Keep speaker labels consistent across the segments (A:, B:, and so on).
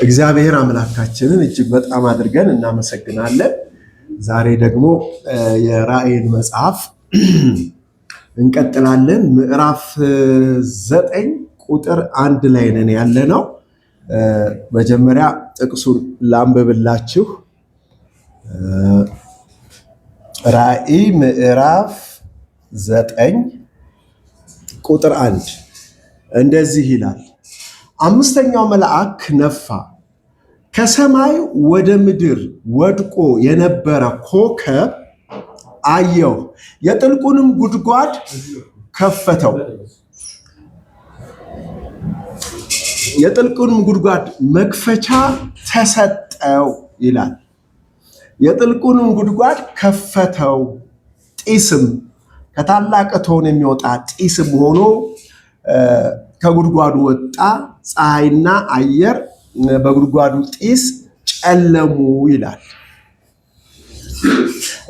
A: እግዚአብሔር አምላካችንን እጅግ በጣም አድርገን እናመሰግናለን። ዛሬ ደግሞ የራእይን መጽሐፍ እንቀጥላለን። ምዕራፍ 9 ቁጥር 1 ላይ ነን ያለነው። መጀመሪያ ጥቅሱን ላንብብላችሁ። ራእይ ምዕራፍ 9 ቁጥር 1 እንደዚህ ይላል። አምስተኛው መልአክ ነፋ፣ ከሰማይ ወደ ምድር ወድቆ የነበረ ኮከብ አየሁ፣ የጥልቁንም ጉድጓድ ከፈተው። የጥልቁንም ጉድጓድ መክፈቻ ተሰጠው ይላል። የጥልቁንም ጉድጓድ ከፈተው፣ ጢስም ከታላቅ እቶን የሚወጣ ጢስም ሆኖ ከጉድጓዱ ወጣ። ፀሐይና አየር በጉድጓዱ ጢስ ጨለሙ ይላል።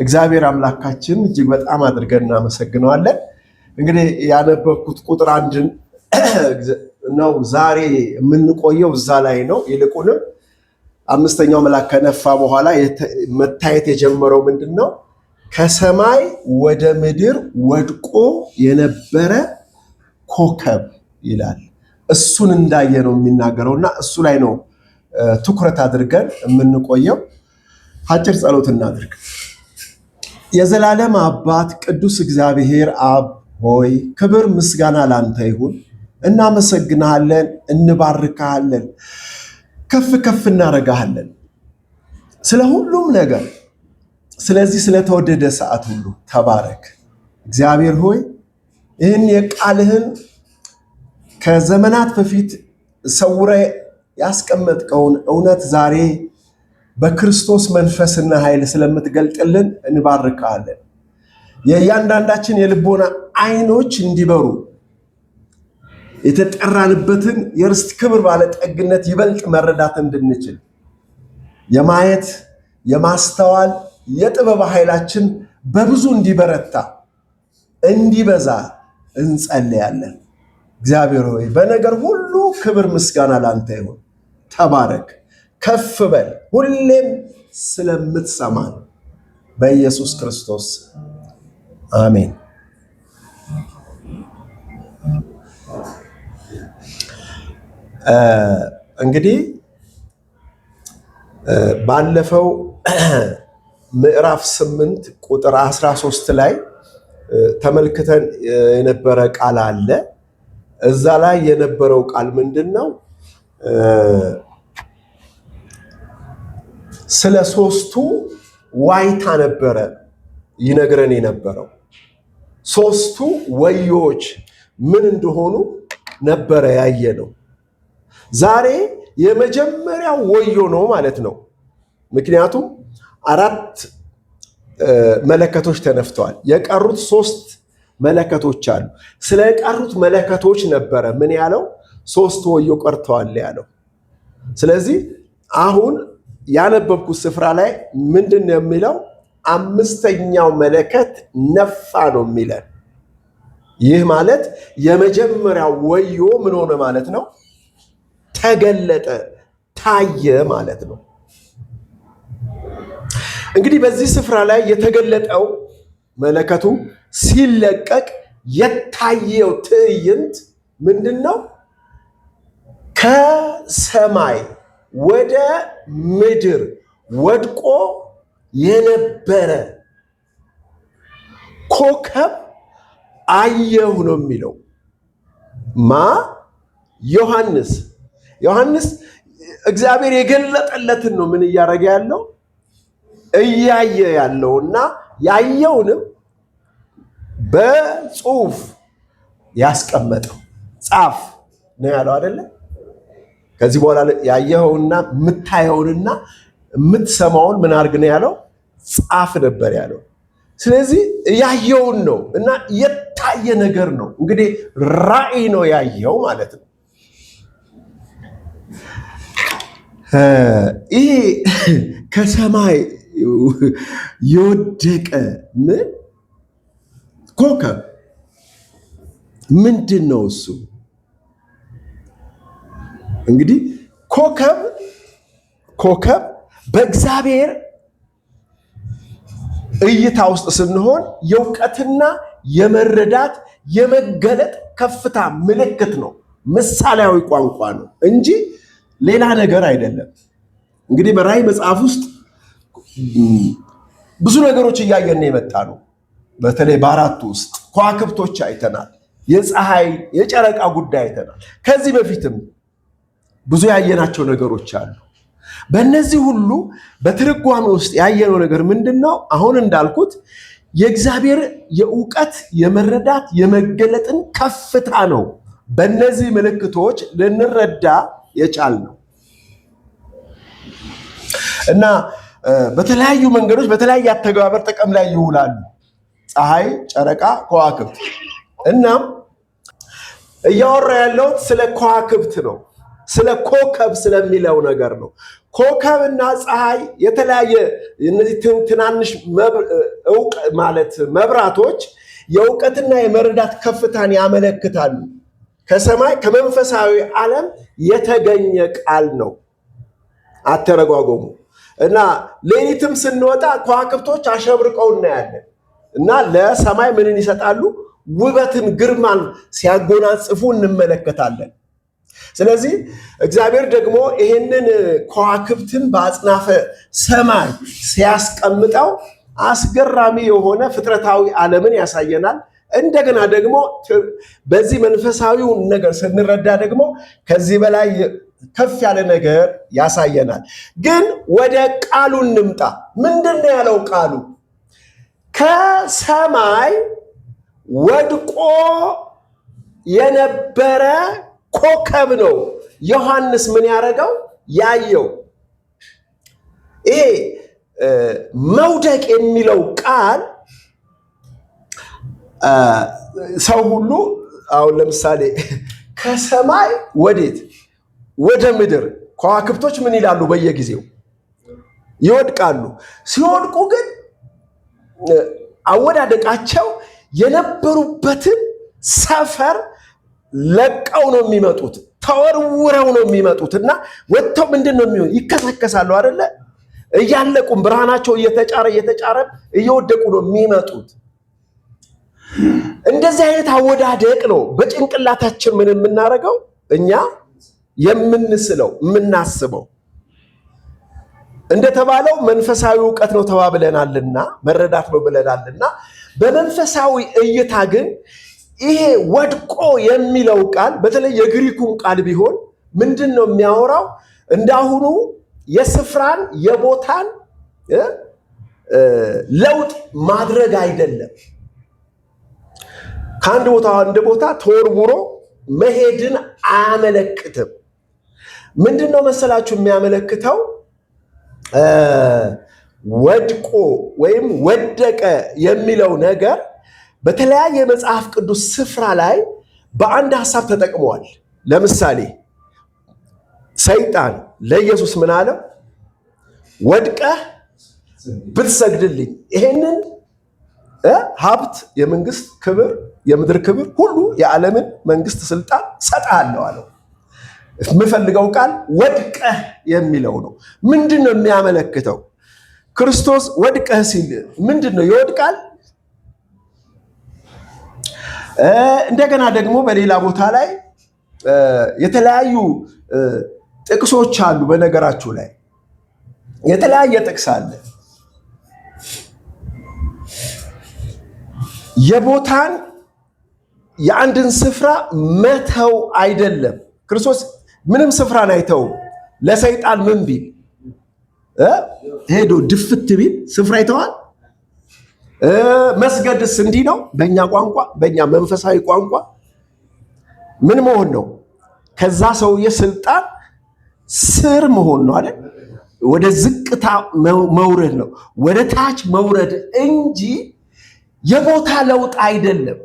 A: እግዚአብሔር አምላካችን እጅግ በጣም አድርገን እናመሰግነዋለን። እንግዲህ ያነበብኩት ቁጥር 1 ነው። ዛሬ የምንቆየው እዛ ላይ ነው። ይልቁንም አምስተኛው መልአክ ከነፋ በኋላ መታየት የጀመረው ምንድን ነው? ከሰማይ ወደ ምድር ወድቆ የነበረ ኮከብ ይላል። እሱን እንዳየ ነው የሚናገረው እና እሱ ላይ ነው ትኩረት አድርገን የምንቆየው። አጭር ጸሎት እናድርግ። የዘላለም አባት ቅዱስ እግዚአብሔር አብ ሆይ ክብር ምስጋና ላንተ ይሁን። እናመሰግንሃለን፣ እንባርካሃለን፣ ከፍ ከፍ እናረጋሃለን ስለ ሁሉም ነገር። ስለዚህ ስለተወደደ ሰዓት ሁሉ ተባረክ እግዚአብሔር ሆይ። ይህን የቃልህን ከዘመናት በፊት ሰውረ ያስቀመጥከውን እውነት ዛሬ በክርስቶስ መንፈስና ኃይል ስለምትገልጥልን እንባርካለን። የእያንዳንዳችን የልቦና አይኖች እንዲበሩ የተጠራንበትን የርስት ክብር ባለጠግነት ይበልጥ መረዳት እንድንችል የማየት የማስተዋል የጥበብ ኃይላችን በብዙ እንዲበረታ እንዲበዛ እንጸልያለን። እግዚአብሔር ሆይ በነገር ሁሉ ክብር ምስጋና ላንተ ይሁን። ተባረክ፣ ከፍ በል፣ ሁሌም ስለምትሰማን በኢየሱስ ክርስቶስ አሜን። እንግዲህ ባለፈው ምዕራፍ 8 ቁጥር 13 ላይ ተመልክተን የነበረ ቃል አለ። እዛ ላይ የነበረው ቃል ምንድን ነው? ስለ ሶስቱ ዋይታ ነበረ ይነግረን የነበረው። ሶስቱ ወዮች ምን እንደሆኑ ነበረ ያየነው። ዛሬ የመጀመሪያው ወዮ ነው ማለት ነው። ምክንያቱም 4 መለከቶች ተነፍተዋል። የቀሩት 3 መለከቶች አሉ። ስለ የቀሩት መለከቶች ነበረ ምን ያለው? 3 ወዮ ቀርተዋል ያለው። ስለዚህ አሁን ያነበብኩት ስፍራ ላይ ምንድን ነው የሚለው? አምስተኛው መለከት ነፋ ነው የሚለን። ይህ ማለት የመጀመሪያው ወዮ ምን ሆነ ማለት ነው? ተገለጠ፣ ታየ ማለት ነው። እንግዲህ በዚህ ስፍራ ላይ የተገለጠው መለከቱ ሲለቀቅ የታየው ትዕይንት ምንድን ነው? ከሰማይ ወደ ምድር ወድቆ የነበረ ኮከብ አየሁ ነው የሚለው። ዮሐንስ እግዚአብሔር የገለጠለትን ነው ምን እያደረገ ያለው? እያየ ያለውና ያየውንም በጽሁፍ ያስቀመጠው ጻፍ ነው ያለው አይደለ? ከዚህ በኋላ ያየኸውና የምታየውንና የምትሰማውን ምን አድርግ ነው ያለው? ጻፍ ነበር ያለው። ስለዚህ ያየውን ነው እና የታየ ነገር ነው። እንግዲህ ራእይ ነው ያየው ማለት ነው። ይሄ ከሰማይ የወደቀ ምን ኮከብ ምንድን ነው እሱ? እንግዲህ ኮከብ በእግዚአብሔር እይታ ውስጥ ስንሆን የእውቀትና የመረዳት የመገለጥ ከፍታ ምልክት ነው። ምሳሌያዊ ቋንቋ ነው እንጂ ሌላ ነገር አይደለም። እንግዲህ በራእይ መጽሐፍ ውስጥ ብዙ ነገሮች እያየን የመጣ ነው። በተለይ በአራቱ ውስጥ ከዋክብቶች አይተናል። የፀሐይ የጨረቃ ጉዳይ አይተናል። ከዚህ በፊትም ብዙ ያየናቸው ነገሮች አሉ። በእነዚህ ሁሉ በትርጓሜ ውስጥ ያየነው ነገር ምንድነው? አሁን እንዳልኩት የእግዚአብሔር የእውቀት የመረዳት የመገለጥን ከፍታ ነው በእነዚህ ምልክቶች ልንረዳ የቻልነው እና በተለያዩ መንገዶች በተለያየ አተገባበር ጥቅም ላይ ይውላሉ። ፀሐይ፣ ጨረቃ፣ ከዋክብት። እናም እያወራ ያለው ስለ ከዋክብት ነው። ስለ ኮከብ ስለሚለው ነገር ነው። ኮከብና ፀሐይ የተለያየ እነዚህ ትናንሽ መብራቶች የእውቀትና የመረዳት ከፍታን ያመለክታሉ። ከሰማይ ከመንፈሳዊ ዓለም የተገኘ ቃል ነው አተረጓጎሙ እና ሌሊትም ስንወጣ ከዋክብቶች አሸብርቀው እናያለን እና ለሰማይ ምንን ይሰጣሉ? ውበትን፣ ግርማን ሲያጎናጽፉ እንመለከታለን። ስለዚህ እግዚአብሔር ደግሞ ይህንን ከዋክብትን በአጽናፈ ሰማይ ሲያስቀምጠው አስገራሚ የሆነ ፍጥረታዊ ዓለምን ያሳየናል። እንደገና ደግሞ በዚህ መንፈሳዊውን ነገር ስንረዳ ደግሞ ከዚህ በላይ ከፍ ያለ ነገር ያሳየናል። ግን ወደ ቃሉ እንምጣ። ምንድን ነው ያለው ቃሉ? ከሰማይ ወድቆ የነበረ ኮከብ ነው ዮሐንስ ምን ያደረገው ያየው። ይሄ መውደቅ የሚለው ቃል ሰው ሁሉ አሁን ለምሳሌ ከሰማይ ወዴት? ወደ ምድር። ከዋክብቶች ምን ይላሉ? በየጊዜው ይወድቃሉ። ሲወድቁ ግን አወዳደቃቸው የነበሩበትን ሰፈር ለቀው ነው የሚመጡት፣ ተወርውረው ነው የሚመጡት እና ወጥተው ምንድን ነው የሚሆን? ይከሰከሳሉ አይደለ? እያለቁም ብርሃናቸው እየተጫረ እየወደቁ ነው የሚመጡት። እንደዚህ አይነት አወዳደቅ ነው በጭንቅላታችን ምን የምናደርገው እኛ የምንስለው የምናስበው። እንደተባለው መንፈሳዊ እውቀት ነው ተባብለናልና መረዳት ነው ብለናልና፣ በመንፈሳዊ እይታ ግን ይሄ ወድቆ የሚለው ቃል በተለይ የግሪኩን ቃል ቢሆን ምንድን ነው የሚያወራው? እንዳሁኑ የስፍራን የቦታን ለውጥ ማድረግ አይደለም። ከአንድ ቦታ አንድ ቦታ ተወርውሮ መሄድን አያመለክትም። ምንድን ነው መሰላችሁ የሚያመለክተው? ወድቆ ወይም ወደቀ የሚለው ነገር በተለያየ መጽሐፍ ቅዱስ ስፍራ ላይ በአንድ ሐሳብ ተጠቅመዋል። ለምሳሌ ሰይጣን ለኢየሱስ ምን አለው? ወድቀህ ብትሰግድልኝ ይሄንን ሀብት፣ የመንግስት ክብር፣ የምድር ክብር ሁሉ የዓለምን መንግስት ስልጣን ሰጥሃለሁ አለው። የምፈልገው ቃል ወድቀህ የሚለው ነው። ምንድን ነው የሚያመለክተው? ክርስቶስ ወድቀህ ሲል ምንድን ነው ይወድቃል? እንደገና ደግሞ በሌላ ቦታ ላይ የተለያዩ ጥቅሶች አሉ። በነገራችሁ ላይ የተለያየ ጥቅስ አለ። የቦታን የአንድን ስፍራ መተው አይደለም። ክርስቶስ ምንም ስፍራን አይተውም። ለሰይጣን ምን ቢል ሄዶ ድፍት ቢል ስፍራ ይተዋል? መስገድስ እንዲህ ነው። በእኛ ቋንቋ፣ በእኛ መንፈሳዊ ቋንቋ ምን መሆን ነው? ከዛ ሰውዬ ስልጣን ስር መሆን ነው አይደል? ወደ ዝቅታ መውረድ ነው፣ ወደ ታች መውረድ እንጂ የቦታ ለውጥ አይደለም።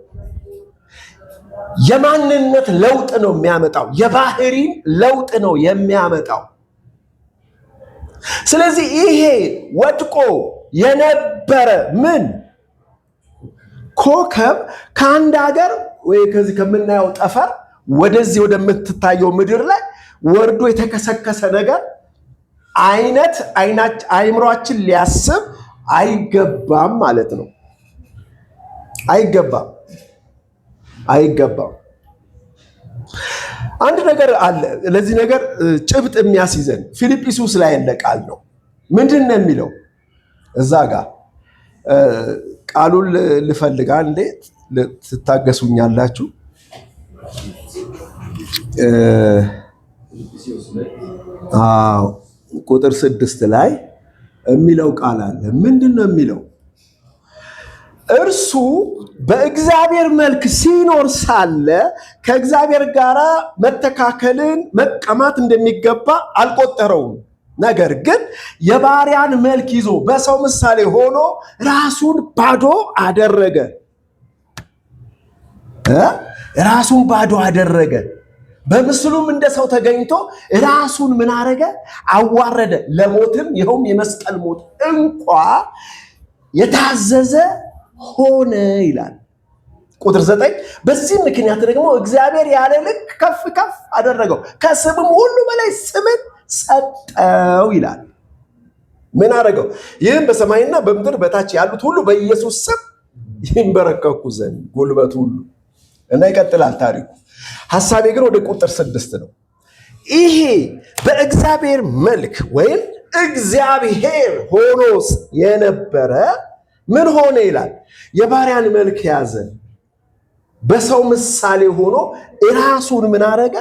A: የማንነት ለውጥ ነው የሚያመጣው። የባህሪ ለውጥ ነው የሚያመጣው። ስለዚህ ይሄ ወድቆ የነበረ ምን ኮከብ ከአንድ ሀገር ወይ ከዚህ ከምናየው ጠፈር ወደዚህ ወደምትታየው ምድር ላይ ወርዶ የተከሰከሰ ነገር አይነት አይምሯችን ሊያስብ አይገባም ማለት ነው። አይገባም። አንድ ነገር አለ ለዚህ ነገር ጭብጥ የሚያስይዘን ፊልጵስዩስ ላይ ያለ ቃል ነው። ምንድን ነው የሚለው? እዛ ጋር ቃሉን ልፈልጋ እንዴ ትታገሱኛላችሁ? ቁጥር 6 ላይ የሚለው ቃል አለ። ምንድን ነው የሚለው? እርሱ በእግዚአብሔር መልክ ሲኖር ሳለ ከእግዚአብሔር ጋር መተካከልን መቀማት እንደሚገባ አልቆጠረውም። ነገር ግን የባሪያን መልክ ይዞ በሰው ምሳሌ ሆኖ ራሱን ባዶ አደረገ። ራሱን ባዶ አደረገ። በምስሉም እንደ ሰው ተገኝቶ ራሱን ምን አረገ? አዋረደ። ለሞትም ይኸውም የመስቀል ሞት እንኳ የታዘዘ ሆነ ይላል። ቁጥር 9 በዚህ ምክንያት ደግሞ እግዚአብሔር ያለ ልክ ከፍ ከፍ አደረገው፣ ከስምም ሁሉ በላይ ስምን ሰጠው ይላል። ምን አደረገው? ይህም በሰማይና በምድር በታች ያሉት ሁሉ በኢየሱስ ስም ይንበረከኩ ዘንድ ጉልበት ሁሉ እና ይቀጥላል ታሪኩ። ሐሳቤ ግን ወደ ቁጥር 6 ነው። ይሄ በእግዚአብሔር መልክ ወይም እግዚአብሔር ሆኖስ የነበረ ምን ሆነ ይላል? የባሪያን መልክ ያዘ፣ በሰው ምሳሌ ሆኖ ራሱን ምን አረገ?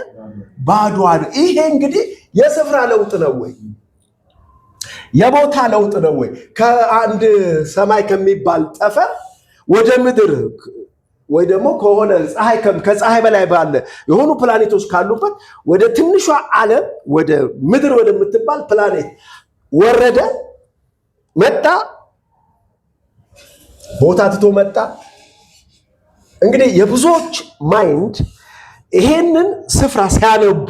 A: ባዶ አለ። ይሄ እንግዲህ የስፍራ ለውጥ ነው ወይ? የቦታ ለውጥ ነው ወይ? ከአንድ ሰማይ ከሚባል ጠፈር ወደ ምድር ወይ ደግሞ ከሆነ ከፀሐይ በላይ ባለ የሆኑ ፕላኔቶች ካሉበት ወደ ትንሿ ዓለም ወደ ምድር ወደምትባል ፕላኔት ወረደ፣ መጣ፣ ቦታ ትቶ መጣ። እንግዲህ የብዙዎች ማይንድ ይሄንን ስፍራ ሲያነቡ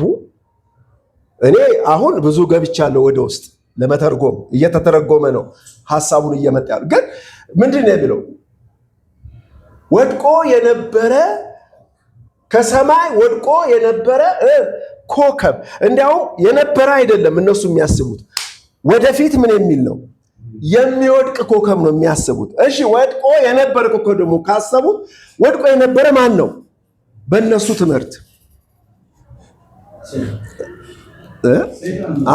A: እኔ አሁን ብዙ ገብቻለሁ ወደ ውስጥ ለመተርጎም እየተተረጎመ ነው ሐሳቡን እየመጣ ያለው። ግን ምንድን ነው የሚለው? ወድቆ የነበረ ከሰማይ ወድቆ የነበረ ኮከብ። እንዲያውም የነበረ አይደለም እነሱ የሚያስቡት ወደፊት ምን የሚል ነው? የሚወድቅ ኮከብ ነው የሚያስቡት። እሺ ወድቆ የነበረ ኮከብ ደግሞ ካሰቡት ወድቆ የነበረ ማን ነው? በእነሱ ትምህርት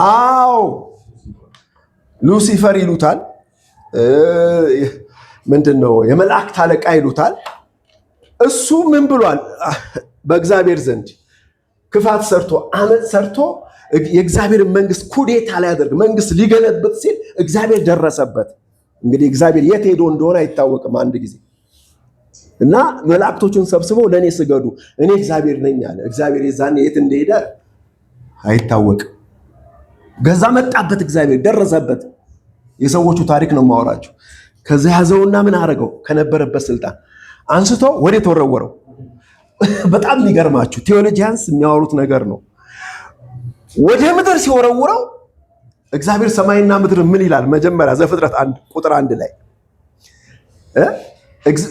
A: አዎ ሉሲፈር ይሉታል። ምንድነው? የመላእክት አለቃ ይሉታል። እሱ ምን ብሏል? በእግዚአብሔር ዘንድ ክፋት ሰርቶ አመፅ ሰርቶ የእግዚአብሔር መንግስት ኩዴታ ሊያደርግ መንግስት ሊገለብጥ ሲል እግዚአብሔር ደረሰበት። እንግዲህ እግዚአብሔር የት ሄዶ እንደሆነ አይታወቅም። አንድ ጊዜ እና መላእክቶቹን ሰብስበው ለእኔ ስገዱ እኔ እግዚአብሔር ነኝ አለ። እግዚአብሔር የዛኔ የት እንደሄደ አይታወቅም። ገዛ መጣበት፣ እግዚአብሔር ደረሰበት። የሰዎቹ ታሪክ ነው የማወራቸው። ከዚያ ያዘውና ምን አደረገው? ከነበረበት ስልጣን አንስቶ ወደ ተወረወረው። በጣም የሚገርማችሁ ቴዎሎጂያንስ የሚያወሩት ነገር ነው። ወደ ምድር ሲወረውረው እግዚአብሔር ሰማይና ምድር ምን ይላል? መጀመሪያ ዘፍጥረት 1 ቁጥር 1 ላይ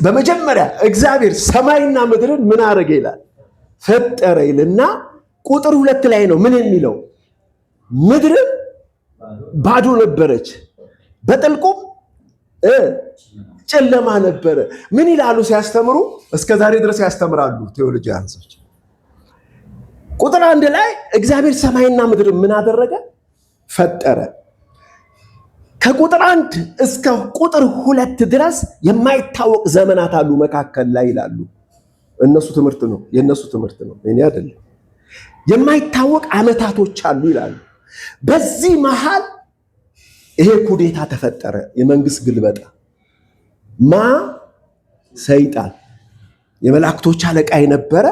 A: በመጀመሪያ እግዚአብሔር ሰማይና ምድርን ምን አደረገ ይላል? ፈጠረ ይልና ቁጥር 2 ላይ ነው ምን የሚለው? ምድርን ባዶ ነበረች፣ በጥልቁም ጨለማ ነበረ። ምን ይላሉ ሲያስተምሩ? እስከ ዛሬ ድረስ ያስተምራሉ ቴዎሎጂያንሶች። ቁጥር 1 ላይ እግዚአብሔር ሰማይና ምድር ምን አደረገ? ፈጠረ። ከቁጥር 1 እስከ ቁጥር 2 ድረስ የማይታወቅ ዘመናት አሉ መካከል ላይ ይላሉ። እነሱ ትምህርት ነው፣ የነሱ ትምህርት ነው፣ እኔ አይደለም። የማይታወቅ ዓመታቶች አሉ ይላሉ። በዚህ መሃል ይሄ ኩዴታ ተፈጠረ፣ የመንግስት ግልበጣ። ሰይጣን የመላእክቶች አለቃ የነበረ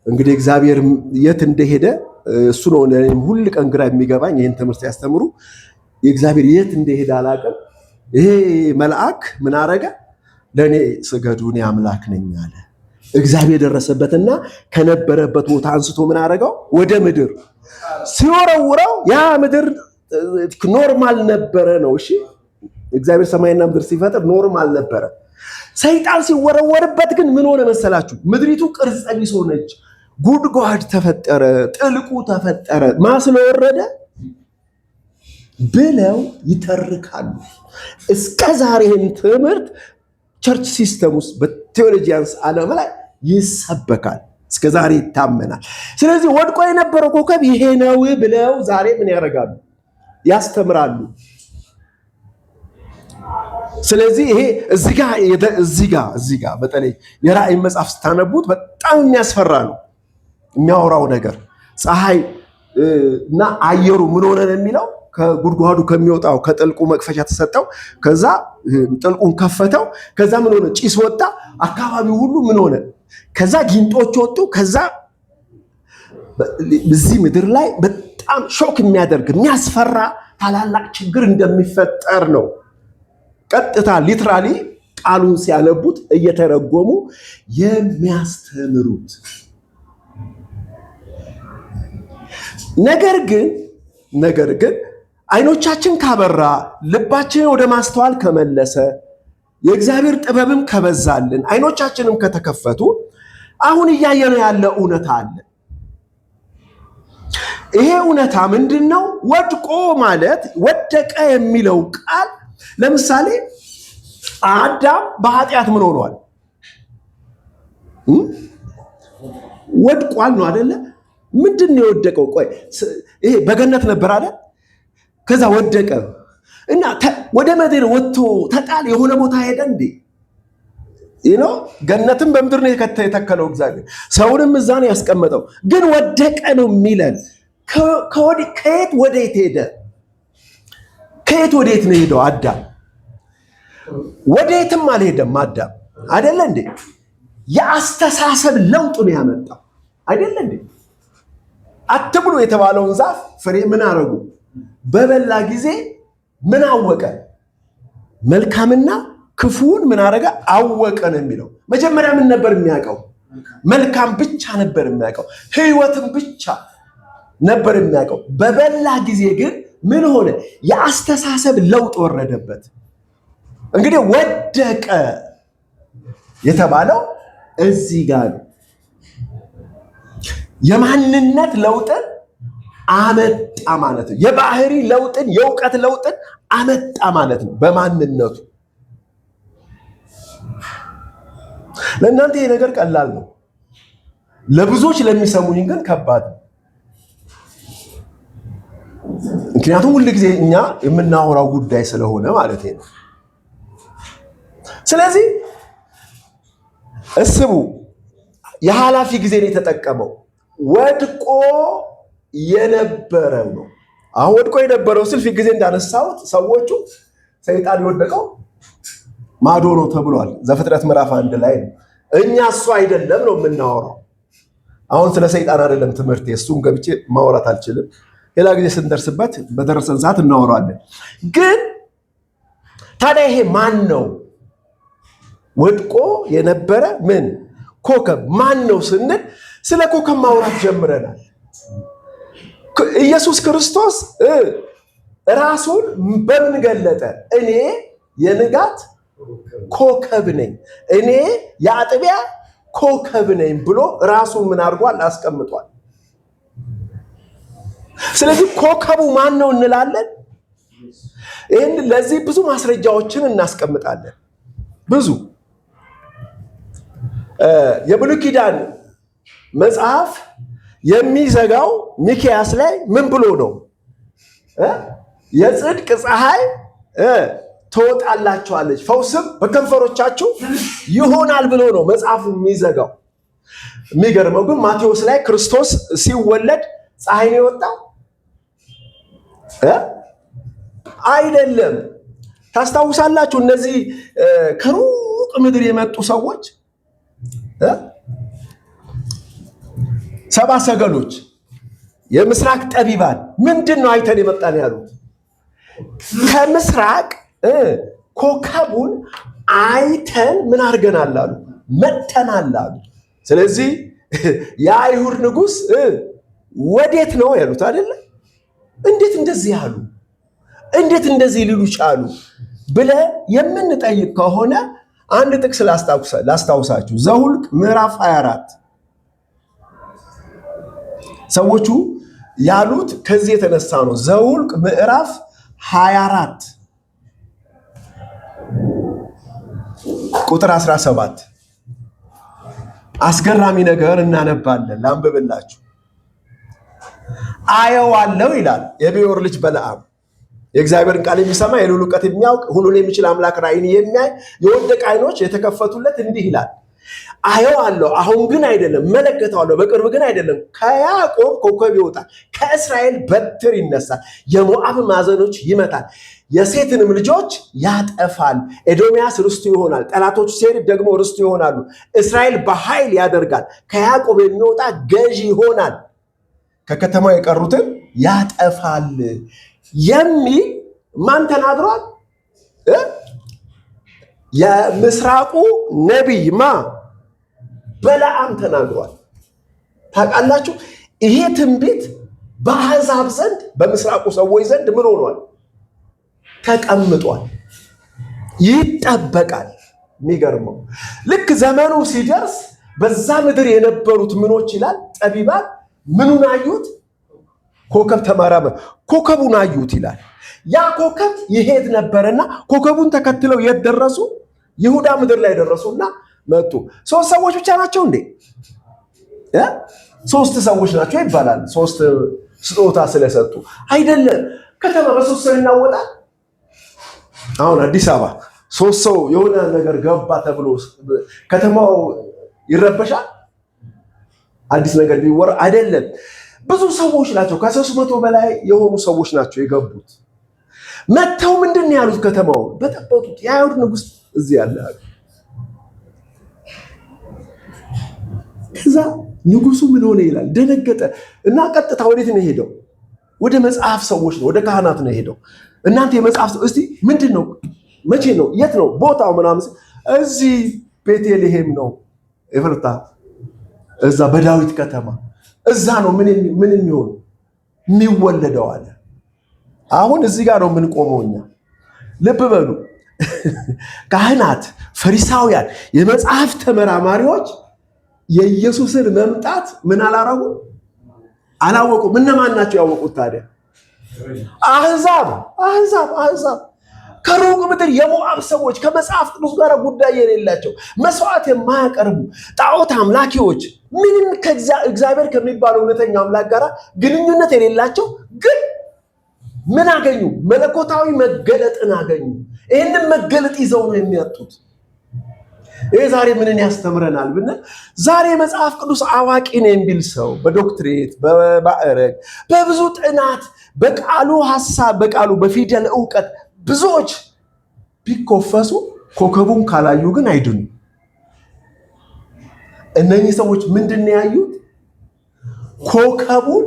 A: እንግዲህ እግዚአብሔር የት እንደሄደ እሱ ነው ሁሉ ቀን ግራ የሚገባኝ። ይህን ትምህርት ያስተምሩ የእግዚአብሔር የት እንደሄደ አላውቅም። ይሄ መልአክ ምን አረገ? ለእኔ ስገዱ እኔ አምላክ ነኝ አለ። እግዚአብሔር ደረሰበትና ከነበረበት ቦታ አንስቶ ምን አረገው? ወደ ምድር ሲወረውረው ያ ምድር ኖርማል ነበረ ነው። እሺ እግዚአብሔር ሰማይና ምድር ሲፈጥር ኖርማል ነበረ። ሰይጣን ሲወረወርበት ግን ምን ሆነ መሰላችሁ? ምድሪቱ ቅርጸ ቢስ ሆነች፣ ጉድጓድ ተፈጠረ፣ ጥልቁ ተፈጠረ ማስለወረደ ብለው ይተርካሉ። እስከ ዛሬን ትምህርት ቸርች ሲስተም ውስጥ በቴዎሎጂያንስ ዓለም ላይ ይሰበካል፣ እስከ ዛሬ ይታመናል። ስለዚህ ወድቆ የነበረው ኮከብ ይሄ ነው ብለው ዛሬ ምን ያደርጋሉ? ያስተምራሉ። ስለዚህ ይሄ እዚህ ጋር በተለይ የራእይ መጽሐፍ ስታነቡት በጣም የሚያስፈራ ነው የሚያወራው ነገር። ፀሐይ እና አየሩ ምን ሆነ ነው የሚለው? ከጉድጓዱ ከሚወጣው ከጥልቁ መክፈቻ ተሰጠው። ከዛ ጥልቁን ከፈተው። ከዛ ምን ሆነ? ጭስ ወጣ። አካባቢው ሁሉ ምን ሆነ? ከዛ ጊንጦች ወጡ። ከዛ በዚህ ምድር ላይ በጣም ሾክ የሚያደርግ የሚያስፈራ ታላላቅ ችግር እንደሚፈጠር ነው ቀጥታ ሊትራሊ ቃሉን ሲያነቡት እየተረጎሙ የሚያስተምሩት። ነገር ግን አይኖቻችን ካበራ፣ ልባችንን ወደ ማስተዋል ከመለሰ፣ የእግዚአብሔር ጥበብም ከበዛልን፣ አይኖቻችንም ከተከፈቱ አሁን እያየነው ያለ እውነታ አለ። ይሄ እውነታ ምንድን ነው? ወድቆ ማለት ወደቀ የሚለው ቃል ለምሳሌ አዳም በኃጢአት ምን ሆኗል? ወድቋል ነው አይደለ? ምንድን ነው የወደቀው? ቆይ ይሄ በገነት ነበር አይደል? ከዛ ወደቀ እና ወደ ምድር ወጥቶ ተጣለ። የሆነ ቦታ ሄደ እንዴ? ገነትም በምድር ነው የተከለው እግዚአብሔር፣ ሰውንም እዛ ነው ያስቀመጠው። ግን ወደቀ ነው የሚለን። ከየት ወዴት ሄደ? ከየት ወዴት ነው ሄደው? አዳም ወዴትም አልሄደም። አዳም አይደለ እንዴ? የአስተሳሰብ ለውጥ ነው ያመጣው አይደለ እንዴ? አትብሉ የተባለውን ዛፍ ፍሬ ምን አረጉ? በበላ ጊዜ ምን አወቀ? መልካምና ክፉን ምን አረገ? አወቀ ነው የሚለው። መጀመሪያ ምን ነበር የሚያውቀው? መልካም ብቻ ነበር የሚያውቀው፣ ህይወትን ብቻ ነበር የሚያውቀው። በበላ ጊዜ ግን ምን ሆነ? የአስተሳሰብ ለውጥ ወረደበት። እንግዲህ ወደቀ የተባለው እዚህ ጋር ነው። የማንነት ለውጥን አመጣ ማለት ነው። የባህሪ ለውጥን፣ የእውቀት ለውጥን አመጣ ማለት ነው በማንነቱ። ለእናንተ ይሄ ነገር ቀላል ነው፣ ለብዙዎች ለሚሰሙኝ ግን ከባድ ነው። ምክንያቱም ሁል ጊዜ እኛ የምናወራው ጉዳይ ስለሆነ ማለት ነው። ስለዚህ እስቡ የኃላፊ ጊዜ ነው የተጠቀመው። ወድቆ የነበረው ነው። አሁን ወድቆ የነበረው ስል ፊት ጊዜ እንዳነሳሁት ሰዎቹ ሰይጣን የወደቀው ማዶ ነው ተብሏል። ዘፍጥረት ምዕራፍ 1 ላይ ነው። እኛ እሱ አይደለም ነው የምናወራው። አሁን ስለ ሰይጣን አይደለም ትምህርት፣ እሱን ገብቼ ማውራት አልችልም። ሌላ ጊዜ ስንደርስበት በደረሰን ሰዓት እናወራለን። ግን ታዲያ ይሄ ማን ነው? ወድቆ የነበረ ምን ኮከብ ማን ነው ስንል ስለ ኮከብ ማውራት ጀምረናል። ኢየሱስ ክርስቶስ ራሱን በምን ገለጠ? እኔ የንጋት ኮከብ ነኝ፣ እኔ የአጥቢያ ኮከብ ነኝ ብሎ ራሱን ምን አድርጓል? አስቀምጧል። ስለዚህ ኮከቡ ማን ነው እንላለን። ይህን ለዚህ ብዙ ማስረጃዎችን እናስቀምጣለን። ብዙ የብሉይ ኪዳን መጽሐፍ የሚዘጋው ሚክያስ ላይ ምን ብሎ ነው? የጽድቅ ፀሐይ ትወጣላችኋለች፣ ፈውስም በከንፈሮቻችሁ ይሆናል ብሎ ነው መጽሐፉ የሚዘጋው። የሚገርመው ግን ማቴዎስ ላይ ክርስቶስ ሲወለድ ፀሐይ ነው የወጣው አይደለም። ታስታውሳላችሁ? እነዚህ ከሩቅ ምድር የመጡ ሰዎች ሰባ ሰገሎች፣ የምስራቅ ጠቢባን ምንድን ነው አይተን የመጣን ያሉት? ከምስራቅ ኮከቡን አይተን ምን አድርገናል አሉ? መጥተናል አሉ። ስለዚህ የአይሁድ ንጉሥ ወዴት ነው ያሉት አይደለ? እንዴት እንደዚህ አሉ? እንዴት እንደዚህ ሊሉ ቻሉ ብለ የምንጠይቅ ከሆነ አንድ ጥቅስ ላስታውሳችሁ። ዘኍልቍ ምዕራፍ 24 ሰዎቹ ያሉት ከዚህ የተነሳ ነው። ዘኍልቍ ምዕራፍ 24 ቁጥር 17 አስገራሚ ነገር እናነባለን። ላንብብላችሁ። አየዋለሁ ይላል የቤዮር ልጅ በለዓም። የእግዚአብሔርን ቃል የሚሰማ የልዑል እውቀት የሚያውቅ ሁሉን የሚችል አምላክ ራእይን የሚያይ የወደቀ ዓይኖች የተከፈቱለት እንዲህ ይላል፣ አየዋለሁ፣ አሁን ግን አይደለም፣ እመለከተዋለሁ፣ በቅርብ ግን አይደለም። ከያዕቆብ ኮከብ ይወጣል፣ ከእስራኤል በትር ይነሳል፣ የሞዓብ ማዕዘኖች ይመታል፣ የሴትንም ልጆች ያጠፋል። ኤዶምያስ ርስቱ ይሆናል፣ ጠላቶች ሴር ደግሞ ርስቱ ይሆናሉ። እስራኤል በኃይል ያደርጋል፣ ከያዕቆብ የሚወጣ ገዢ ይሆናል፣ ከከተማው የቀሩትን ያጠፋል የሚል ማን ተናግሯል? የምስራቁ ነቢይ በለዓም ተናግሯል። ታውቃላችሁ፣ ይሄ ትንቢት በአሕዛብ ዘንድ በምስራቁ ሰዎች ዘንድ ምን ሆኗል? ተቀምጧል፣ ይጠበቃል። የሚገርመው ልክ ዘመኑ ሲደርስ በዛ ምድር የነበሩት ምኖች ይላል ጠቢባን ምኑን አዩት? ኮከብ ተመራመ ኮከቡን አዩት ይላል። ያ ኮከብ ይሄድ ነበርና ኮከቡን ተከትለው የት ደረሱ? ይሁዳ ምድር ላይ ደረሱና መጡ። ሶስት ሰዎች ብቻ ናቸው እንዴ? ሶስት ሰዎች ናቸው ይባላል። ሶስት ስጦታ ስለሰጡ አይደለም። ከተማ በሶስት ሰው ይናወጣል። አሁን አዲስ አበባ ሶስት ሰው የሆነ ነገር ገባ ተብሎ ከተማው ይረበሻል። አዲስ ነገር ቢወራ አይደለም። ብዙ ሰዎች ናቸው፣ ከ300 በላይ የሆኑ ሰዎች ናቸው የገቡት። መተው ምንድን ነው ያሉት? ከተማውን በጠበጡት። የአይሁድ ንጉሥ እዚህ ያለ አሉ። ከዛ ንጉሱ ምን ሆነ ይላል? ደነገጠ እና ቀጥታ ወዴት ነው የሄደው? ወደ መጽሐፍ ሰዎች ነው፣ ወደ ካህናት ነው የሄደው። እናንተ የመጽሐፍ ሰው እስቲ ምንድን ነው? መቼ ነው? የት ነው ቦታው? ምናምን እዚህ ቤተልሔም ነው ኤፍራታ፣ እዛ በዳዊት ከተማ እዛ ነው ምን የሚሆነው የሚወለደው አለ። አሁን እዚህ ጋር ነው የምንቆመው እኛ። ልብ በሉ ካህናት፣ ፈሪሳውያን፣ የመጽሐፍ ተመራማሪዎች የኢየሱስን መምጣት ምን አላረጉ? አላወቁም። እነማን ናቸው ያወቁት ታዲያ? አሕዛብ ከሩቅ ምድር የሞዓብ ሰዎች፣ ከመጽሐፍ ቅዱስ ጋር ጉዳይ የሌላቸው፣ መስዋዕት የማያቀርቡ ጣዖት አምላኪዎች፣ ምንም ከእግዚአብሔር ከሚባለው እውነተኛ አምላክ ጋር ግንኙነት የሌላቸው ግን ምን አገኙ? መለኮታዊ መገለጥን አገኙ። ይህንን መገለጥ ይዘው ነው የሚያጡት። ይህ ዛሬ ምንን ያስተምረናል ብንል፣ ዛሬ መጽሐፍ ቅዱስ አዋቂ ነው የሚል ሰው በዶክትሬት በማዕረግ በብዙ ጥናት በቃሉ ሐሳብ በቃሉ በፊደል ዕውቀት ብዙዎች ቢኮፈሱ ኮከቡን ካላዩ ግን አይድኑ። እነኚህ ሰዎች ምንድን ነው ያዩት? ኮከቡን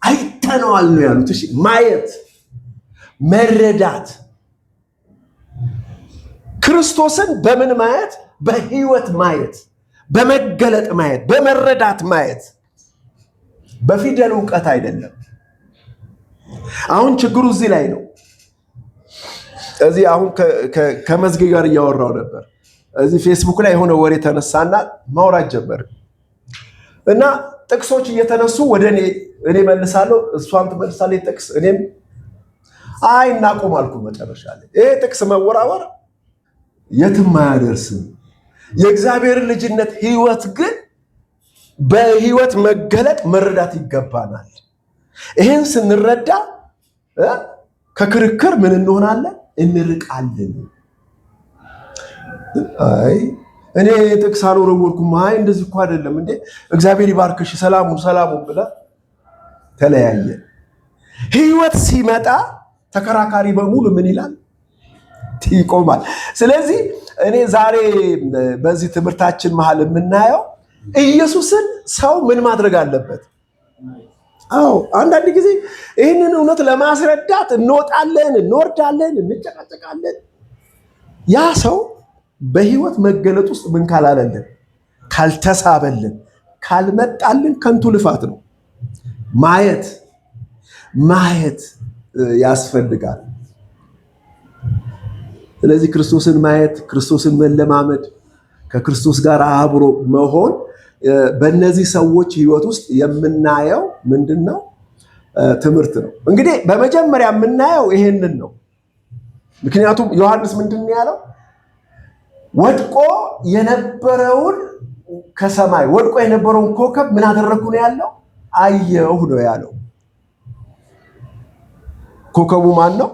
A: አይተነዋል ነው ያሉት። እሺ፣ ማየት፣ መረዳት፣ ክርስቶስን በምን ማየት? በህይወት ማየት፣ በመገለጥ ማየት፣ በመረዳት ማየት፣ በፊደል ዕውቀት አይደለም። አሁን ችግሩ እዚህ ላይ ነው። እዚህ አሁን ከመዝጌ ጋር እያወራው ነበር። እዚህ ፌስቡክ ላይ የሆነ ወሬ ተነሳና ማውራት ጀመር እና ጥቅሶች እየተነሱ ወደ እኔ መልሳለሁ፣ እሷም ትመልሳለች ጥቅስ። እኔም እናቁም አልኩ። መጨረሻ ላይ ይሄ ጥቅስ መወራወር የትም አያደርስም። የእግዚአብሔር ልጅነት ህይወት ግን በህይወት መገለጥ መረዳት ይገባናል። ይህን ስንረዳ ከክርክር ምን እንሆናለን? እንርቃለን። እኔ ጥቅስ አልወረወርኩም፣ እንደዚህ እኮ አይደለም እንዴ፣ እግዚአብሔር ይባርክሽ፣ ሰላሙን ብላ ተለያየ። ህይወት ሲመጣ ተከራካሪ በሙሉ ምን ይላል? ይቆማል። ስለዚህ እኔ ዛሬ በዚህ ትምህርታችን መሃል የምናየው ኢየሱስን ሰው ምን ማድረግ አለበት? አንዳንድ ጊዜ ይህንን እውነት ለማስረዳት እንወጣለን፣ እንወርዳለን፣ እንጨቃጨቃለን። ያ ሰው በህይወት መገለጥ ውስጥ ምን ካላለልን፣ ካልተሳበልን፣ ካልመጣልን ከንቱ ልፋት ነው። ማየት ያስፈልጋል። ስለዚህ ክርስቶስን ማየት፣ ክርስቶስን መለማመድ፣ ከክርስቶስ ጋር አብሮ መሆን በእነዚህ ሰዎች ህይወት ውስጥ የምናየው ምንድነው? ትምህርት ነው። እንግዲህ በመጀመሪያ የምናየው ይሄንን ነው። ምክንያቱም ዮሐንስ ምንድን ነው ያለው? ወድቆ የነበረውን ከሰማይ ወድቆ የነበረውን ኮከብ ምን አደረኩ ነው ያለው? አየሁ ነው ያለው። ኮከቡ ማን ነው?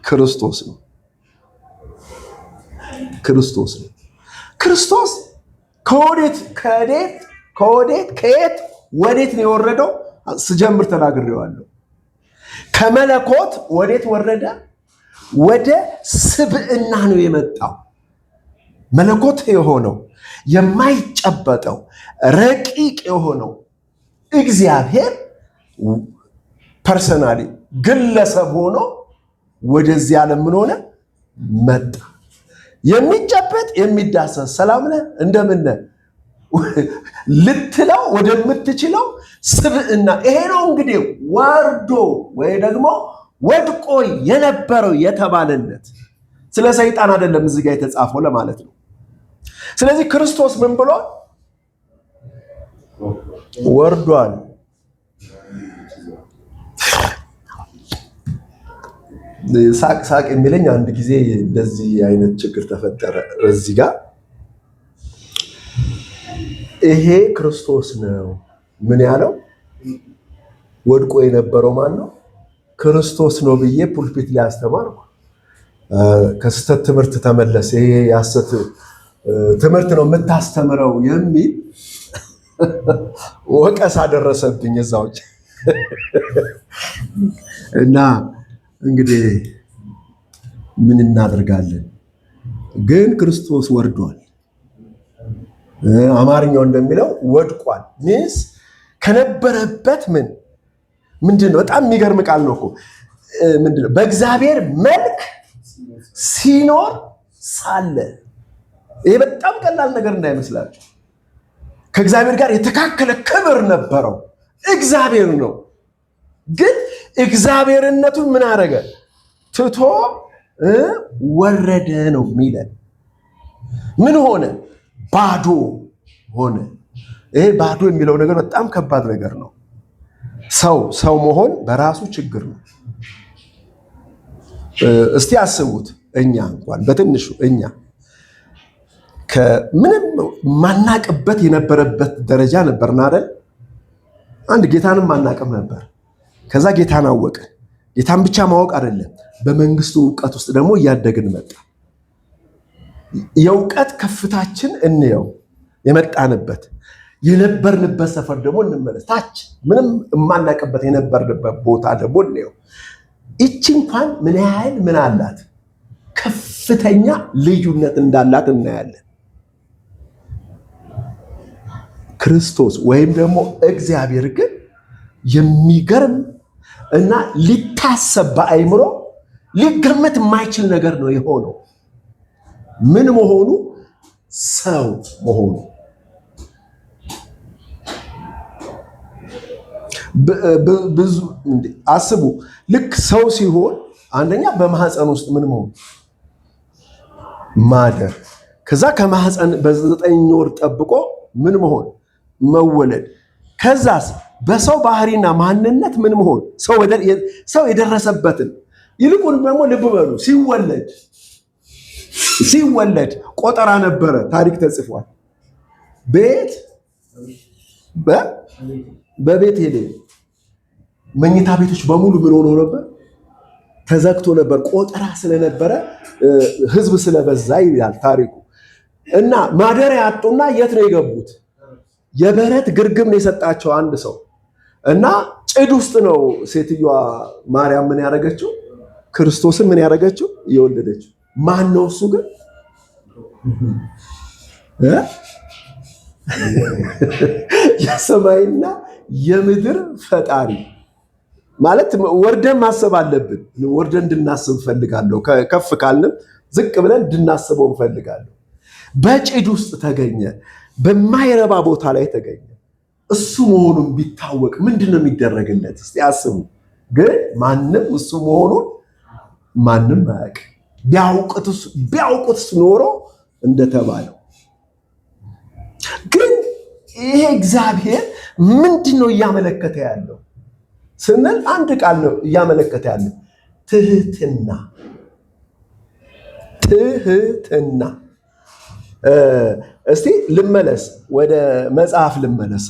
A: ክርስቶስ ነው። ክርስቶስ ነው። ክርስቶስ ከየት ወዴት ነው የወረደው? ስጀምር ተናግሬዋለሁ። ከመለኮት ወዴት ወረደ? ወደ ስብዕና ነው የመጣው። መለኮት የሆነው የማይጨበጠው ረቂቅ የሆነው እግዚአብሔር ፐርሰናሊ ግለሰብ ሆኖ ወደዚህ ዓለም ምን ሆነ? መጣ። የሚጨበጥ የሚዳሰስ ሰላም ነህ እንደምን ነህ ልትለው ወደምትችለው ስብዕና ይሄ ነው እንግዲህ ወርዶ ወይ ደግሞ ወድቆ የነበረው የተባለለት። ስለ ሰይጣን አይደለም እዚህ ጋር የተጻፈው ለማለት ነው። ስለዚህ ክርስቶስ ምን ብሎ ወርዷል? ሳቅ የሚለኝ አንድ ጊዜ እንደዚህ አይነት ችግር ተፈጠረ እዚህ ጋር። ይሄ ክርስቶስ ነው ምን ያለው? ወድቆ የነበረው ማን ነው? ክርስቶስ ነው ብዬ ፑልፒት ላይ አስተማርኩ። ከስተት ትምህርት ተመለስ፣ ይሄ ያሰት ትምህርት ነው የምታስተምረው የሚል ወቀሳ ደረሰብኝ እዛዎች እና እንግዲህ ምን እናደርጋለን? ግን ክርስቶስ ወርዷል። አማርኛው እንደሚለው ወድቋል። ሚንስ ከነበረበት ምንድነው? በጣም የሚገርም ቃል ነው እኮ ምንድነው? በእግዚአብሔር መልክ ሲኖር ሳለ። ይሄ በጣም ቀላል ነገር እንዳይመስላችሁ። ከእግዚአብሔር ጋር የተካከለ ክብር ነበረው። እግዚአብሔር ነው። ግን እግዚአብሔርነቱን ምን አደረገ? ትቶ ወረደ ነው የሚለን። ምን ሆነ? ባዶ ሆነ። ይሄ ባዶ የሚለው ነገር በጣም ከባድ ነገር ነው። ሰው መሆን በራሱ ችግር ነው። እስቲ አስቡት። እኛ እንኳን በትንሹ እኛ ከምንም ማናቅበት የነበረበት ደረጃ ነበርና አይደል? አንድ ጌታንም ማናቅም ነበር። ከዛ ጌታን አወቅን። ጌታን ብቻ ማወቅ አይደለም፣ በመንግስቱ እውቀት ውስጥ ደግሞ እያደግን መጣ። የእውቀት ከፍታችን እንየው፣ የመጣንበት የነበርንበት ሰፈር ደግሞ እንመለስ። ታች ምንም የማናቅበት የነበርንበት ቦታ ደግሞ እንየው። ይቺ እንኳን ምን ያህል ምን አላት? ከፍተኛ ልዩነት እንዳላት እናያለን። ክርስቶስ ወይም ደግሞ እግዚአብሔር ግን የሚገርም እና ሊታሰብ በአይምሮ ሊገመት የማይችል ነገር ነው የሆነው። ምን መሆኑ? ሰው መሆኑ። ብዙ አስቡ። ልክ ሰው ሲሆን አንደኛ በማህፀን ውስጥ ምን መሆኑ? ማደር። ከዛ ከማህፀን በ9 ወር ጠብቆ ምን መሆን? መወለድ። ከዛስ በሰው ባህሪና ማንነት ምን መሆን? ሰው የደረሰበትን ይልቁን ደግሞ ልብ በሉ፣ ሲወለድ ቆጠራ ነበረ። ታሪክ ተጽፏል። በቤተልሔም መኝታ ቤቶች በሙሉ ምን ሆኖ ነበር? ተዘግቶ ነበር። ቆጠራ ስለነበረ ህዝብ ስለበዛ ይላል ታሪኩ። እና ማደሪያ ያጡና የት ነው የገቡት? የበረት ግርግም ነው የሰጣቸው አንድ ሰው። እና ጭድ ውስጥ ነው ሴትዮዋ ማርያም ምን ያደረገችው? ክርስቶስን ምን ያደረገችው? የወለደችው። ማን ነው እሱ? ግን የሰማይና የምድር ፈጣሪ ማለት ወርደን ማሰብ አለብን። ወርደን እንድናስብ ፈልጋለሁ። ከፍ ካልንም ዝቅ ብለን እንድናስበው ፈልጋለሁ። በጭድ ውስጥ ተገኘ፣ በማይረባ ቦታ ላይ ተገኘ። እሱ መሆኑን ቢታወቅ ምንድን ነው የሚደረግለት? እስቲ አስቡ። ግን ማንም እሱ መሆኑን ማንም አያውቅ። ቢያውቁትስ ኖሮ እንደተባለው። ግን ይሄ እግዚአብሔር ምንድነው እያመለከተ ያለው ስንል አንድ ቃል ነው እያመለከተ ያለው፣ ትህትና። ትህትና። እስቲ ልመለስ፣ ወደ መጽሐፍ ልመለስ።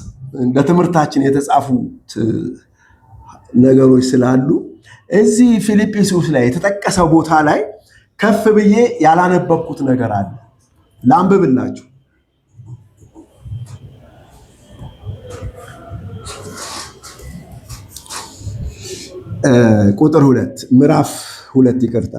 A: ለትምህርታችን የተጻፉት ነገሮች ስላሉ እዚህ ፊልጵስዩስ ላይ የተጠቀሰው ቦታ ላይ ከፍ ብዬ ያላነበብኩት ነገር አለ። ላንብብላችሁ። ቁጥር 2 ምዕራፍ 2 ይቅርታ።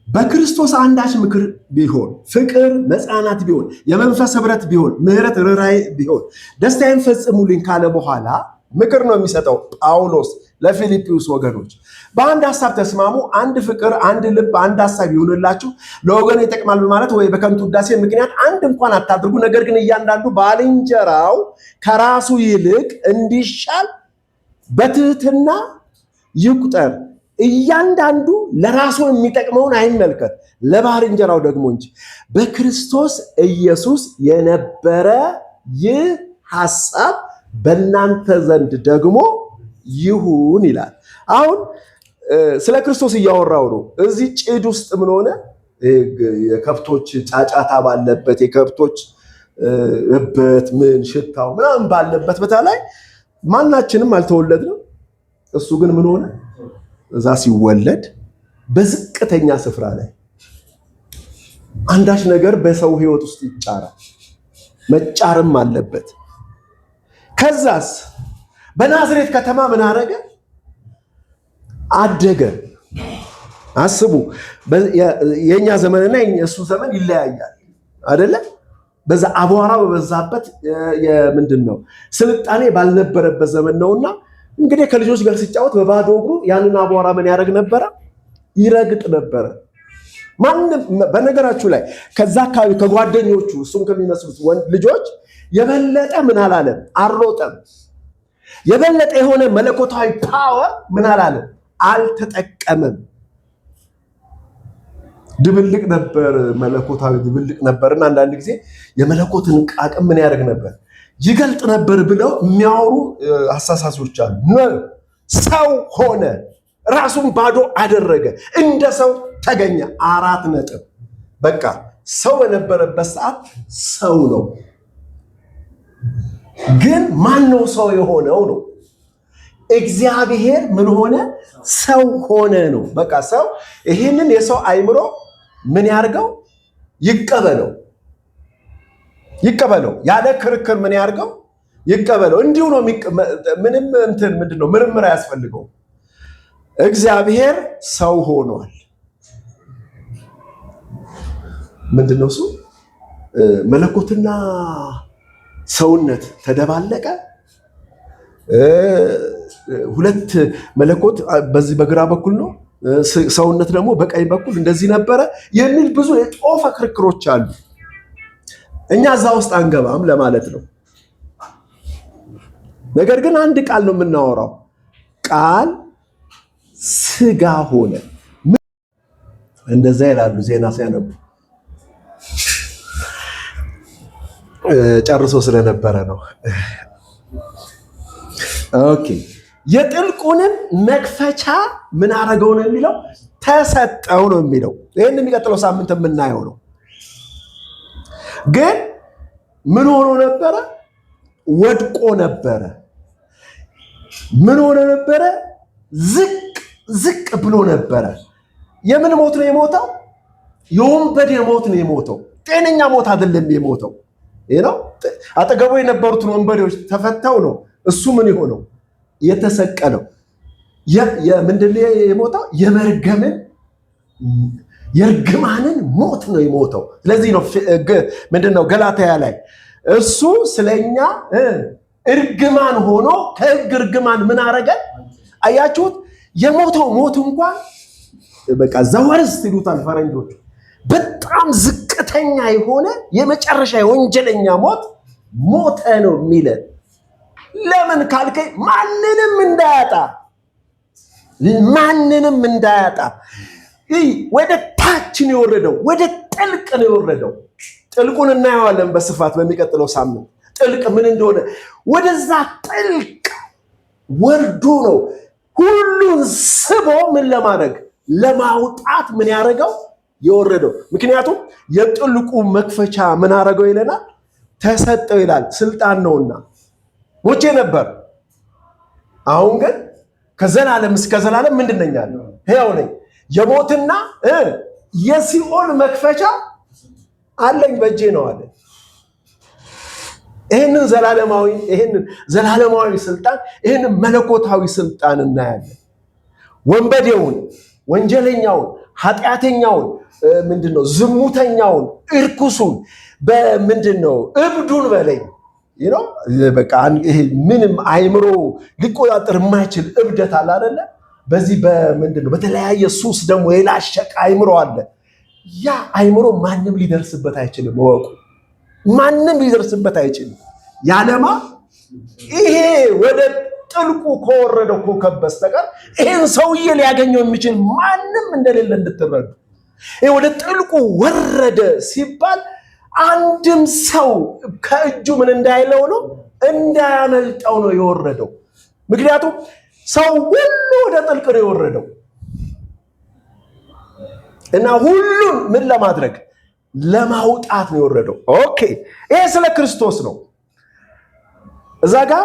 A: በክርስቶስ አንዳች ምክር ቢሆን፣ ፍቅር፣ መጽናናት ቢሆን፣ የመንፈስ ህብረት ቢሆን፣ ምሕረት፣ ርኅራኄ ቢሆን ደስታዬን ፈጽሙልኝ ካለ በኋላ ምክር ነው የሚሰጠው ጳውሎስ ለፊልጵስዩስ ወገኖች። በአንድ ሐሳብ ተስማሙ፣ አንድ ፍቅር፣ አንድ ልብ፣ አንድ ሐሳብ ይሁንላችሁ፣ ለወገን ይጠቅማል በማለት ወይ በከንቱ ውዳሴ ምክንያት አንድ እንኳን አታድርጉ። ነገር ግን እያንዳንዱ ባልንጀራው ከራሱ ይልቅ እንዲሻል በትህትና ይቁጠር። እያንዳንዱ ለራሱ የሚጠቅመውን አይመልከት፣ ለባልንጀራው ደግሞ እንጂ። በክርስቶስ ኢየሱስ የነበረ ይህ ሐሳብ በእናንተ ዘንድ ደግሞ ይሁን ይላል። አሁን ስለ ክርስቶስ እያወራው ነው። እዚህ ጭድ ውስጥ ምን ሆነ? የከብቶች ጫጫታ ባለበት፣ የከብቶች እበት ምን ሽታው ምናምን ባለበት ቦታ ላይ ማናችንም አልተወለድንም። እሱ ግን ምን ሆነ? እዛ ሲወለድ በዝቅተኛ ስፍራ ላይ አንዳች ነገር በሰው ሕይወት ውስጥ ይጫራል፣ መጫርም አለበት። ከዛስ በናዝሬት ከተማ ምን አረገ? አደገ። አስቡ፣ የኛ ዘመንና የእሱ ዘመን ይለያያል አይደለ? በዛ አቧራ በበዛበት የምንድን ነው ስልጣኔ ባልነበረበት ዘመን ነውና እንግዲህ ከልጆች ጋር ሲጫወት በባዶ እግሩ ያንን አቧራ ምን ያደርግ ነበረ? ይረግጥ ነበረ። ማንም በነገራችሁ ላይ ከዛ አካባቢ ከጓደኞቹ እሱም ከሚመስሉት ወንድ ልጆች የበለጠ ምን አላለም? አልሮጠም። የበለጠ የሆነ መለኮታዊ ፓወር ምን አላለም? አልተጠቀመም። ድብልቅ ነበር፣ መለኮታዊ ድብልቅ ነበርና አንዳንድ ጊዜ የመለኮትን አቅም ምን ያደርግ ነበር? ይገልጥ ነበር ብለው የሚያወሩ አሳሳሶች አሉ። ሰው ሆነ፣ ራሱን ባዶ አደረገ፣ እንደ ሰው ተገኘ። 4 ነጥብ። በቃ ሰው በነበረበት ሰዓት ሰው ነው። ግን ማን ነው ሰው የሆነው ነው? እግዚአብሔር ምን ሆነ? ሰው ሆነ ነው። በቃ ሰው ይህንን የሰው አይምሮ ምን ያርገው? ይቀበለው። ይቀበለው፣ ያለ ክርክር ምን ያርገው? ይቀበለው። እንዲሁ ነው። ምንም ምንድነው ምርምር አያስፈልገው። እግዚአብሔር ሰው ሆኗል። ምንድነው እሱ? መለኮትና ሰውነት ተደባለቀ። ሁለት መለኮት በዚህ በግራ በኩል ነው፣ ሰውነት ደግሞ በቀኝ በኩል እንደዚህ ነበረ የሚል ብዙ የጦፈ ክርክሮች አሉ። እኛ እዛ ውስጥ አንገባም ለማለት ነው። ነገር ግን አንድ ቃል ነው የምናወራው። ቃል ስጋ ሆነ። እንደዛ ይላሉ ዜና ሲያነቡ። ጨርሶ ስለነበረ ነው። ኦኬ። የጥልቁንም መክፈቻ ምን አረገው ነው የሚለው? ተሰጠው ነው የሚለው። ይህን የሚቀጥለው ሳምንት የምናየው ነው። ግን ምን ሆኖ ነበረ? ወድቆ ነበረ። ምን ሆኖ ነበረ? ዝቅ ብሎ ነበረ። የምን ሞት ነው የሞተው? የወንበዴ ሞት ነው የሞተው። ጤነኛ ሞት አይደለም የሞተው። ይሄ ነው። አጠገቡ የነበሩትን ወንበዴዎች ተፈተው ነው እሱ ምን የሆነው? የተሰቀለው። ምንድነው የሞተው? የእርግማንን ሞት ነው የሞተው። ስለዚህ ነው ምንድነው ገላትያ ላይ እሱ ስለኛ እርግማን ሆኖ ከሕግ እርግማን ምን አረገ? አያችሁት? የሞተው ሞት እንኳን በቃ ዘወርስት ይሉታል ፈረንጆቹ። በጣም ዝቅተኛ የሆነ የመጨረሻ የወንጀለኛ ሞት ሞተ ነው የሚለን። ለምን ካልከኝ ማንንም እንዳያጣ ወደ ታች ነው የወረደው፣ ወደ ጥልቅ ነው የወረደው። ጥልቁን እናየዋለን በስፋት በሚቀጥለው ሳምንት። ጥልቅ ምን እንደሆነ ወደዛ ጥልቅ ወርዶ ነው ሁሉን ስቦ ምን ለማድረግ ለማውጣት ምን ያደረገው የወረደው። ምክንያቱም የጥልቁ መክፈቻ ምን አደረገው ይለናል፣ ተሰጠው ይላል። ስልጣን ነውና ሞቼ ነበር፣ አሁን ግን ከዘላለም እስከ ዘላለም ምንድን ነኝ አለ? ሕያው ነኝ። የሞትና የሲኦል መክፈቻ አለኝ በእጄ ነው አለ። ይህንን ዘላለማዊ ስልጣን፣ ይህንን መለኮታዊ ስልጣን እናያለን። ወንበዴውን፣ ወንጀለኛውን፣ ኃጢአተኛውን፣ ምንድነው ዝሙተኛውን፣ እርኩሱን፣ በምንድነው እብዱን በለኝ በቃ ይሄ ምንም አይምሮ ሊቆጣጠር የማይችል እብደት አለ አይደለ? በዚህ በምንድነው በተለያየ ሱስ ደግሞ የላሸቀ አይምሮ አለ። ያ አይምሮ ማንም ሊደርስበት አይችልም። ወቁ ማንም ሊደርስበት አይችልም። ያለማ ይሄ ወደ ጥልቁ ከወረደው ኮከብ በስተቀር ይሄን ሰውዬ ሊያገኘው የሚችል ማንም እንደሌለ እንድትረዱ። ይሄ ወደ ጥልቁ ወረደ ሲባል አንድም ሰው ከእጁ ምን እንዳይለው ነው እንዳያመልጠው ነው የወረደው። ምክንያቱም ሰው ሁሉ ወደ ጥልቅ ነው የወረደው እና ሁሉን ምን ለማድረግ ለማውጣት ነው የወረደው። ኦኬ ይሄ ስለ ክርስቶስ ነው። እዛ ጋር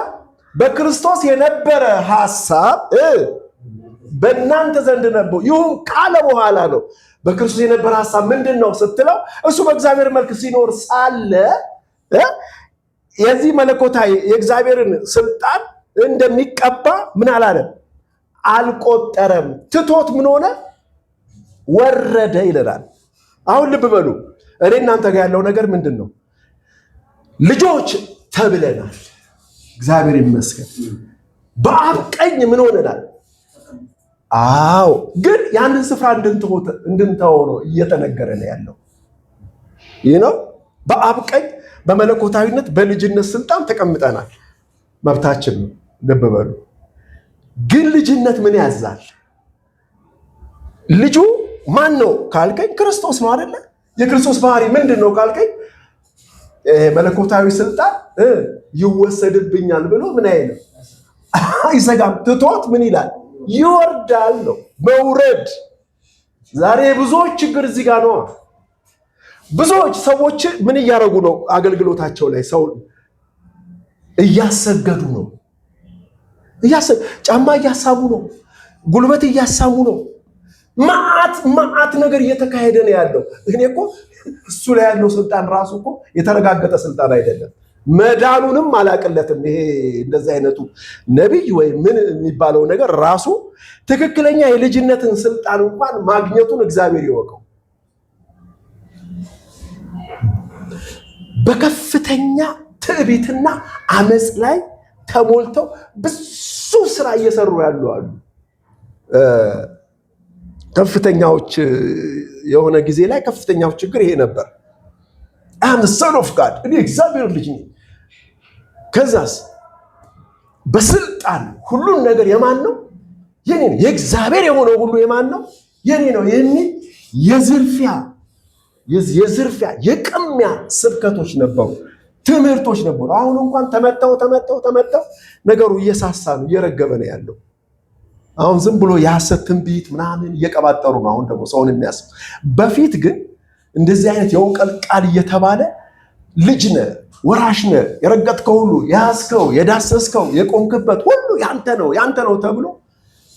A: በክርስቶስ የነበረ ሐሳብ በእናንተ ዘንድ ነበር ይሁን ካለ በኋላ ነው በክርስቶስ የነበረ ሐሳብ ምንድን ነው ስትለው፣ እሱ በእግዚአብሔር መልክ ሲኖር ሳለ የዚህ መለኮታዊ የእግዚአብሔርን ስልጣን እንደሚቀባ ምን አላለም፣ አልቆጠረም። ትቶት ምን ሆነ? ወረደ ይለናል። አሁን ልብ በሉ፣ እኔ እናንተ ጋር ያለው ነገር ምንድን ነው? ልጆች ተብለናል። እግዚአብሔር ይመስገን። በአብ ቀኝ ምን ሆነናል? አዎ፣ ግን ያንን ስፍራ እንድንተው ነው እየተነገረ ነው ያለው። ይህ ነው በአብ ቀኝ በመለኮታዊነት በልጅነት ስልጣን ተቀምጠናል። መብታችን ነው። ልብ በሉ። ግን ልጅነት ምን ያዛል? ልጁ ማን ነው ካልከኝ ክርስቶስ ነው አይደለ? የክርስቶስ ባህሪ ምንድን ነው ካልከኝ መለኮታዊ ስልጣን ይወሰድብኛል ብሎ ምን አይልም፣ አይዘጋም። ትቶት ምን ይላል? ይወርዳል ነው መውረድ። ዛሬ ብዙዎች ችግር እዚህ ጋር ነው። ብዙዎች ሰዎች ምን እያደረጉ ነው? አገልግሎታቸው ላይ ሰው እያሰገዱ ነው። ጫማ እያሳቡ ነው። ጉልበት እያሳሙ ነው። ማዓት ነገር እየተካሄደ ነው ያለው። እኔ እኮ እሱ ላይ ያለው ስልጣን ራሱ እኮ የተረጋገጠ ስልጣን አይደለም። መዳኑንም አላቅለትም። ይሄ እንደዚህ አይነቱ ነቢይ ወይ ምን የሚባለው ነገር ራሱ ትክክለኛ የልጅነትን ስልጣን እንኳን ማግኘቱን እግዚአብሔር ይወቀው። በከፍተኛ ትዕቢትና አመፅ ላይ ተሞልተው ብዙ ስራ እየሰሩ ያሉ አሉ። ከፍተኛዎች የሆነ ጊዜ ላይ ከፍተኛው ችግር ይሄ ነበር። አም ሰን ኦፍ ጋድ፣ እኔ እግዚአብሔር ልጅ ነኝ። ከዛስ በስልጣን ሁሉን ነገር የማን ነው? የኔ ነው። የእግዚአብሔር የሆነው ሁሉ የማን ነው? የኔ ነው የሚል የዝርፊያ የቅሚያ ስብከቶች ነበሩ፣ ትምህርቶች ነበሩ። አሁን እንኳን ተመተው ነገሩ እየሳሳ ነው፣ እየረገበ ነው ያለው። አሁን ዝም ብሎ የሐሰት ትንቢት ምናምን እየቀባጠሩ ነው። አሁን ደግሞ ሰውን የሚያስብ። በፊት ግን እንደዚህ አይነት የእውቀት ቃል እየተባለ ልጅ ነህ፣ ወራሽ ነህ፣ የረገጥከው ሁሉ የያዝከው፣ የዳሰስከው፣ የቆምክበት ሁሉ ያንተ ነው ተብሎ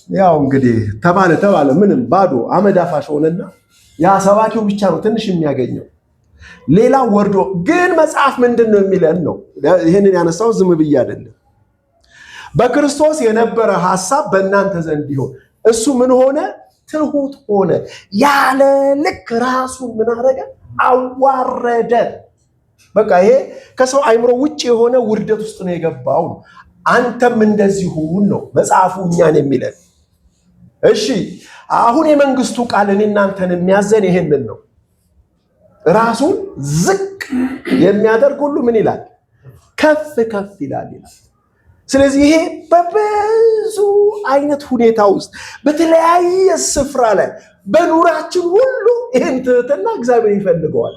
A: ያው እንግዲህ ተባለ ምንም ባዶ አመድ አፋሽ ሆነና ያ ሰባኪው ብቻ ነው ትንሽ የሚያገኘው። ሌላ ወርዶ ግን መጽሐፍ ምንድን ነው የሚለን ነው። ይህንን ያነሳው ዝም ብዬ አይደለም። በክርስቶስ የነበረ ሐሳብ በእናንተ ዘንድ ይሆን። እሱ ምን ሆነ? ትሁት ሆነ። ያለ ልክ ራሱን ምን አደረገ? አዋረደ። በቃ ይሄ ከሰው አይምሮ ውጭ የሆነ ውርደት ውስጥ ነው የገባው። አንተም እንደዚህ ሁን ነው መጽሐፉ እኛን የሚለን። እሺ አሁን የመንግስቱ ቃል እኔ እናንተን የሚያዘን ይሄንን ነው። ራሱን ዝቅ የሚያደርግ ሁሉ ምን ይላል? ከፍ ይላል። ስለዚህ ይሄ በብዙ አይነት ሁኔታ ውስጥ በተለያየ ስፍራ ላይ በኑራችን ሁሉ ይህን ትህትና እግዚአብሔር ይፈልገዋል።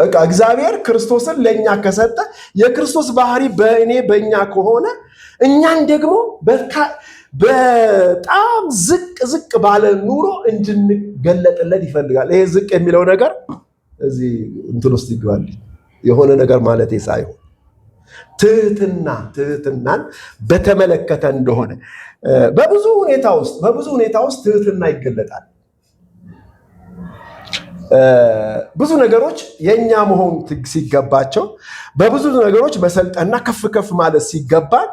A: በቃ እግዚአብሔር ክርስቶስን ለኛ ከሰጠ የክርስቶስ ባህሪ በእኛ ከሆነ እኛን ደግሞ በጣም ዝቅ ባለ ኑሮ እንድንገለጥለት ይፈልጋል። ይሄ ዝቅ የሚለው ነገር እዚህ እንትን ውስጥ ይገባል። የሆነ ነገር ማለት ሳይሆን ትህትናን በተመለከተ እንደሆነ በብዙ ሁኔታ ውስጥ ትህትና ይገለጣል። ብዙ ነገሮች የኛ መሆን ሲገባቸው በብዙ ነገሮች መሰልጠንና ከፍ ማለት ሲገባል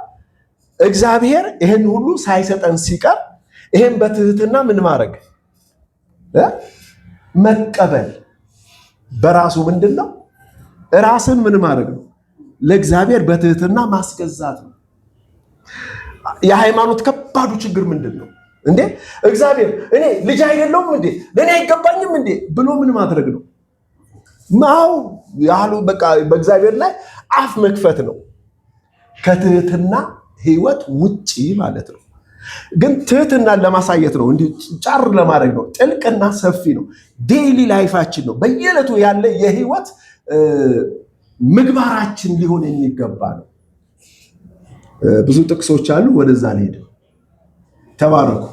A: እግዚአብሔር ይሄን ሁሉ ሳይሰጠን ሲቀር ይሄን በትህትና ምን ማድረግ መቀበል በራሱ ምንድነው? ራስን ምን ማድረግ ነው? ለእግዚአብሔር በትህትና ማስገዛት ነው። የሃይማኖት ከባዱ ችግር ምንድነው? እንዴ እግዚአብሔር እኔ ልጅ አይደለሁም እንዴ ለኔ አይገባኝም እንዴ ብሎ ምን ማድረግ ነው? ማው ያሉ በቃ በእግዚአብሔር ላይ አፍ መክፈት ነው። ከትህትና ህይወት ውጪ ማለት ነው። ግን ትህትናን ለማሳየት ነው፣ እንዲህ ጫር ለማድረግ ነው። ጥልቅና ሰፊ ነው። ዴይሊ ላይፋችን ነው። በየዕለቱ ያለ የህይወት ምግባራችን ሊሆን የሚገባ ነው። ብዙ ጥቅሶች አሉ። ወደዛ ልሄድ። ተባረኩ።